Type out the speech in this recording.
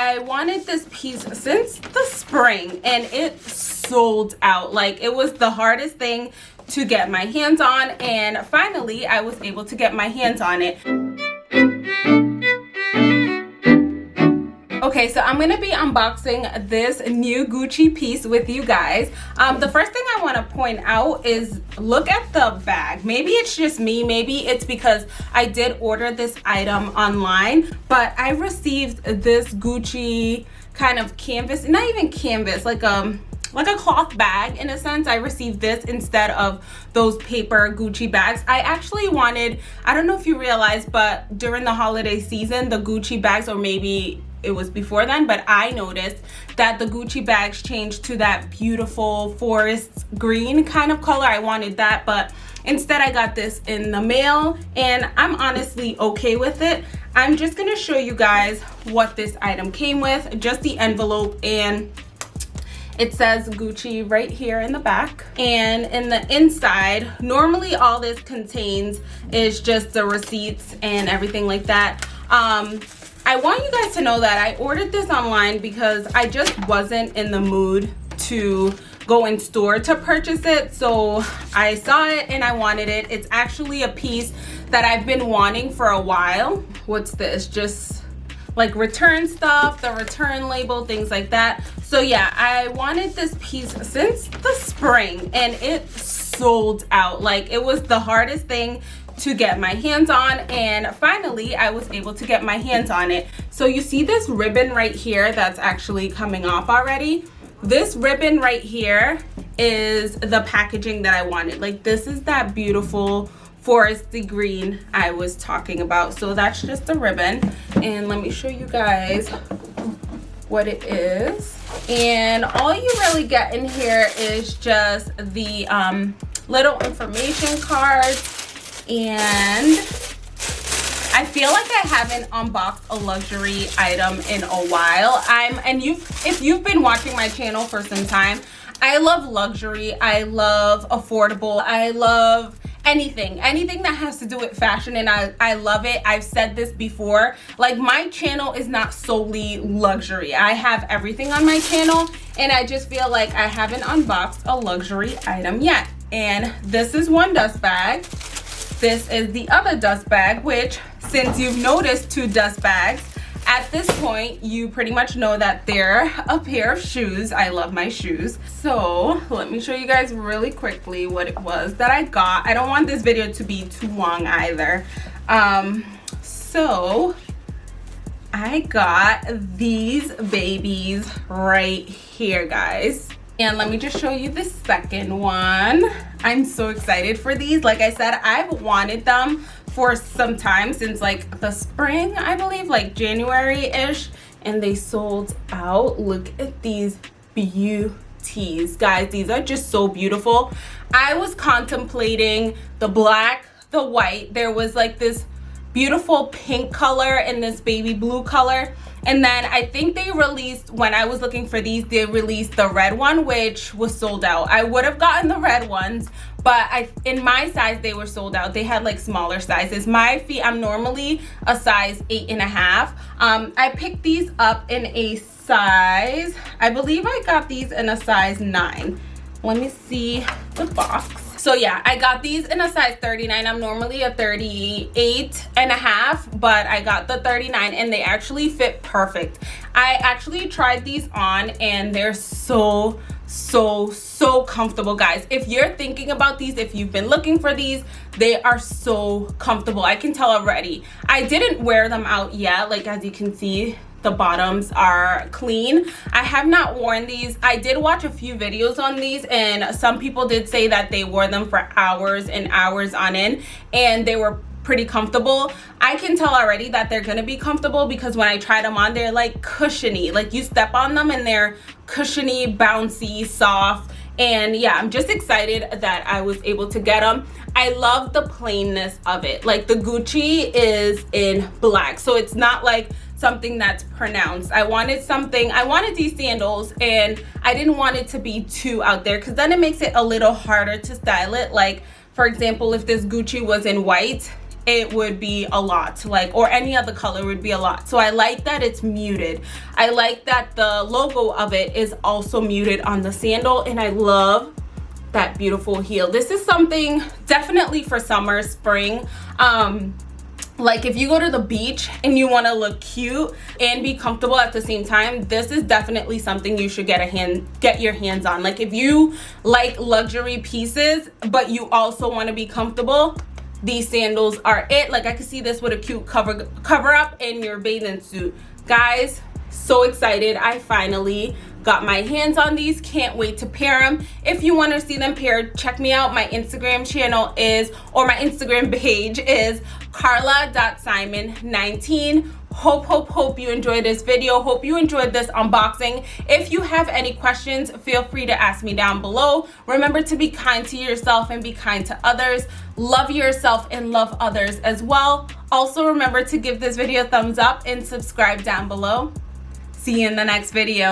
I wanted this piece since the spring and it sold out. Like, it was the hardest thing to get my hands on, and finally I was able to get my hands on it. Okay, so I'm gonna be unboxing this new Gucci piece with you guys. The first thing I want to point out is look at the bag. Maybe it's just me, maybe it's because I did order this item online, but I received this Gucci kind of canvas, not even canvas, like a cloth bag in a sense. I received this instead of those paper Gucci bags. I actually wanted, I don't know if you realize, but during the holiday season, the Gucci bags, or maybe it was before then, but I noticed that the Gucci bags changed to that beautiful forest green kind of color. I wanted that, but instead I got this in the mail, and I'm honestly okay with it. I'm just gonna show you guys what this item came with, just the envelope, and it says Gucci right here in the back. And in the inside, normally all this contains is just the receipts and everything like that. I want you guys to know that I ordered this online because I just wasn't in the mood to go in store to purchase it. So I saw it and I wanted it. It's actually a piece that I've been wanting for a while. What's this? Just like return stuff, the return label, things like that. So yeah, I wanted this piece since the spring and it sold out. Like, it was the hardest thing to get my hands on, and finally I was able to get my hands on it. So you see this ribbon right here that's actually coming off already. This ribbon right here is the packaging that I wanted. Like, this is that beautiful foresty green I was talking about. So that's just the ribbon, and let me show you guys what it is. And all you really get in here is just the little information cards. And I feel like I haven't unboxed a luxury item in a while. If you've been watching my channel for some time, I love luxury, I love affordable, I love anything that has to do with fashion, and I love it. I've said this before, like, my channel is not solely luxury. I have everything on my channel, and I just feel like I haven't unboxed a luxury item yet. And this is one dust bag. This is the other dust bag, which, since you've noticed two dust bags, at this point you pretty much know that they're a pair of shoes. I love my shoes. So let me show you guys really quickly what it was that I got. I don't want this video to be too long either. So I got these babies right here, guys. And let me just show you the second one. I'm so excited for these. Like I said, I've wanted them for some time, since like the spring, I believe, like January-ish, and they sold out. Look at these beauties, guys. These are just so beautiful. I was contemplating the black, the white. There was like this beautiful pink color and this baby blue color, and then I think they released, when I was looking for these, they released the red one, which was sold out. I would have gotten the red ones, but in my size they were sold out. They had like smaller sizes. My feet, I'm normally a size 8.5. I picked these up in a size, I believe I got these in a size 9. Let me see the box. So yeah, I got these in a size 39. I'm normally a 38.5, but I got the 39 and they actually fit perfect. I actually tried these on and they're so comfortable, guys. If you're thinking about these, if you've been looking for these, they are so comfortable. I can tell already. I didn't wear them out yet. Like, as you can see, the bottoms are clean. I have not worn these. I did watch a few videos on these, and some people did say that they wore them for hours and hours on end, and they were pretty comfortable. I can tell already that they're gonna be comfortable because when I tried them on, they're like cushiony. Like, you step on them and they're cushiony, bouncy, soft. And yeah, I'm just excited that I was able to get them. I love the plainness of it. Like, the Gucci is in black, so it's not like something that's pronounced. I wanted these sandals, and I didn't want it to be too out there, because then it makes it a little harder to style it. Like, for example, if this Gucci was in white, it would be a lot, like, or any other color would be a lot. So I like that it's muted. I like that the logo of it is also muted on the sandal, and I love that beautiful heel. This is something definitely for summer, spring. Like if you go to the beach and you want to look cute and be comfortable at the same time, this is definitely something you should get your hands on. Like if you like luxury pieces but you also want to be comfortable, these sandals are it. Like I could see this with a cute cover up in your bathing suit. Guys, so excited. I finally got my hands on these. Can't wait to pair them. If you want to see them paired, check me out. My Instagram channel is, or my Instagram page is carla.simon19. Hope you enjoyed this video. Hope you enjoyed this unboxing. If you have any questions, feel free to ask me down below. Remember to be kind to yourself and be kind to others. Love yourself and love others as well. Also remember to give this video a thumbs up and subscribe down below. See you in the next video.